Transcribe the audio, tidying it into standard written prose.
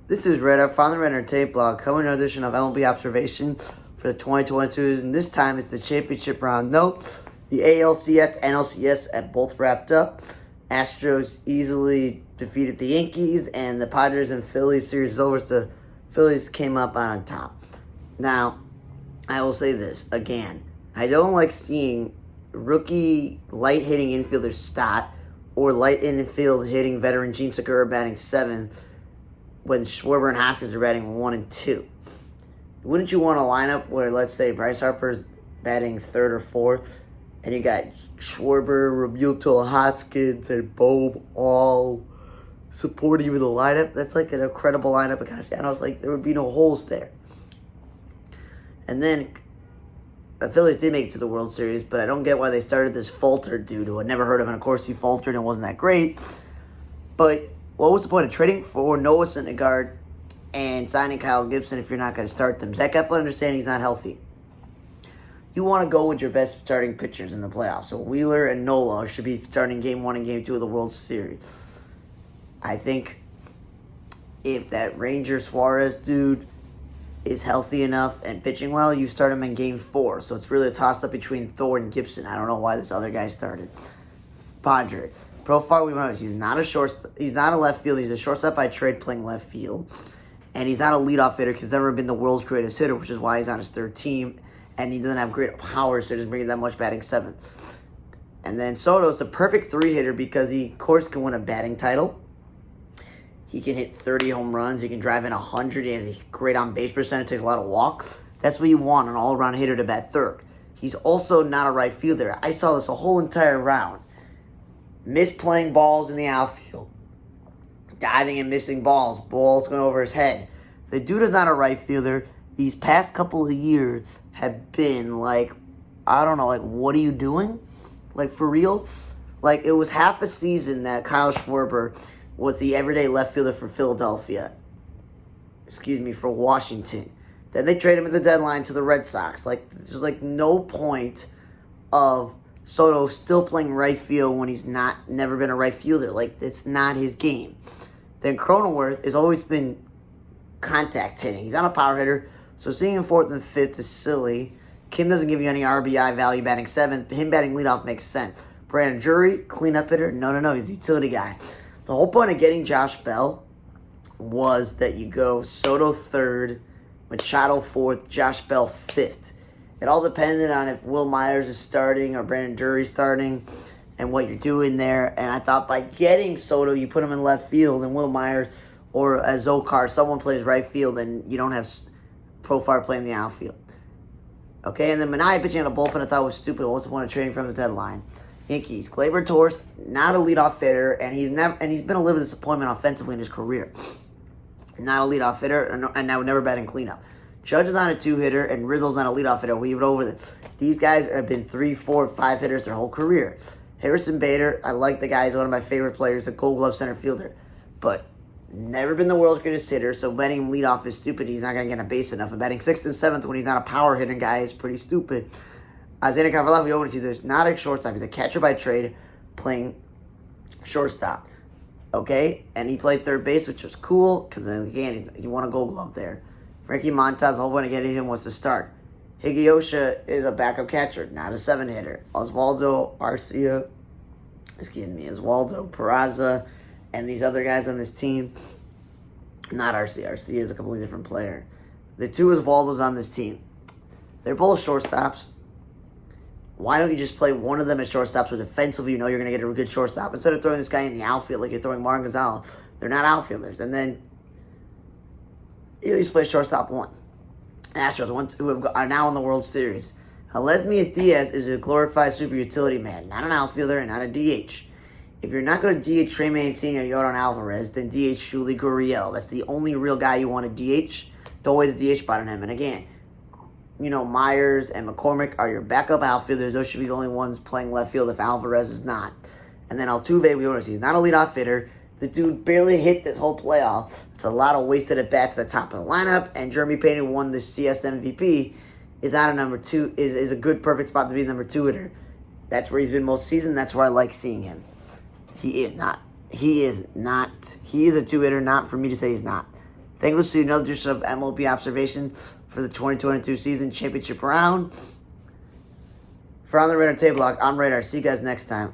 This is Red Up, founder of Entertainment Blog, coming to an edition of MLB Observations for the 2022, and this time it's the championship round. Note, the ALCS, NLCS have both wrapped up. Astros easily defeated the Yankees, and the Padres and Phillies series is over. The Phillies came up on top. Now, I will say this again. I don't like seeing rookie light-hitting infielder Stott or light infield hitting veteran Gene Segura batting seventh when Schwarber and Hoskins are batting 1 and 2. Wouldn't you want a lineup where, let's say, Bryce Harper's batting third or fourth, and you got Schwarber, Realmuto, Hoskins, and Bohm all supporting the lineup? That's like an incredible lineup of Castellanos. Like, there would be no holes there. And then the Phillies did make it to the World Series, but I don't get why they started this Falter dude who I'd never heard of. And of course, he faltered and wasn't that great. But what was the point of trading for Noah Syndergaard and signing Kyle Gibson if you're not going to start them? Zach Eflin, understand he's not healthy. You want to go with your best starting pitchers in the playoffs. So Wheeler and Nola should be starting Game 1 and Game 2 of the World Series. I think if that Ranger Suarez dude is healthy enough and pitching well, you start him in Game 4. So it's really a toss-up between Thor and Gibson. I don't know why this other guy started. Padres. Profile, we know he's not a left fielder. He's a shortstop by trade playing left field. And he's not a leadoff hitter because he's never been the world's greatest hitter, which is why he's on his third team. And he doesn't have great power, so he doesn't bring that much batting seventh. And then Soto's the perfect three-hitter because he, of course, can win a batting title. He can hit 30 home runs. He can drive in 100. He has a great on-base percentage. Takes a lot of walks. That's what you want, an all-around hitter to bat third. He's also not a right fielder. I saw this a whole entire round. Misplaying balls in the outfield. Diving and missing balls. Balls going over his head. The dude is not a right fielder. These past couple of years have been like, I don't know, like, what are you doing? Like, for real? Like, it was half a season that Kyle Schwarber was the everyday left fielder for Philadelphia. For Washington. Then they traded him at the deadline to the Red Sox. Like, there's like no point of Soto still playing right field when he's never been a right fielder. Like, it's not his game. Then Cronenworth has always been contact hitting. He's not a power hitter, so seeing him fourth and fifth is silly. Kim doesn't give you any RBI value batting seventh. Him batting leadoff makes sense. Brandon Drury, cleanup hitter? No, he's a utility guy. The whole point of getting Josh Bell was that you go Soto third, Machado fourth, Josh Bell fifth. It all depended on if Will Myers is starting or Brandon Drury starting and what you're doing there. And I thought by getting Soto, you put him in left field, and Will Myers or Zokar, someone plays right field, and you don't have Profar playing the outfield. Okay, and then Minaya pitching on a bullpen I thought was stupid. What's the point of trading from the deadline? Yankees. Gleyber Torres, not a leadoff hitter, and he's been a little disappointment offensively in his career. Not a leadoff hitter, and now never batting cleanup. Judge is not a two-hitter, and Rizzo's not a leadoff hitter. We went over this. These guys have been 3, 4, 5 hitters their whole career. Harrison Bader, I like the guy. He's one of my favorite players, a Gold Glove center fielder. But never been the world's greatest hitter, so betting him leadoff is stupid. He's not going to get a base enough. And batting 6th and 7th when he's not a power hitting guy is pretty stupid. Isaiah Cavalli, we over to this. Not a shortstop. He's a catcher by trade playing shortstop. Okay? And he played third base, which was cool because, again, you want a Gold Glove there. Frankie Montas, the whole point of getting him was to start. Higgyosha is a backup catcher, not a 7-hitter. Oswaldo Peraza, and these other guys on this team, not Arcia. Arcia is a completely different player. The two Oswaldos on this team, they're both shortstops. Why don't you just play one of them as shortstops where defensively you know you're going to get a good shortstop instead of throwing this guy in the outfield like you're throwing Martin Gonzalez? They're not outfielders. And then you at least play shortstop one. Astros, who are now in the World Series. Alesmius Diaz is a glorified super utility man, not an outfielder and not a DH. If you're not going to DH Trey Mancini or Yordan Alvarez, then DH Shuli Gurriel. That's the only real guy you want to DH. Don't waste the DH spot on him. And again, Myers and McCormick are your backup outfielders. Those should be the only ones playing left field if Alvarez is not. And then Altuve, we notice he's not a leadoff hitter. The dude barely hit this whole playoff. It's a lot of wasted at bats at the top of the lineup. And Jeremy Payne, who won the CS MVP, is out of number 2. Is a good, perfect spot to be number 2 hitter. That's where he's been most season. That's where I like seeing him. He is not. He is a 2-hitter. Not for me to say he's not. Thank you for seeing another edition of MLB Observations for the 2022 season championship round. For On the Radar Table Block, I'm Radar. See you guys next time.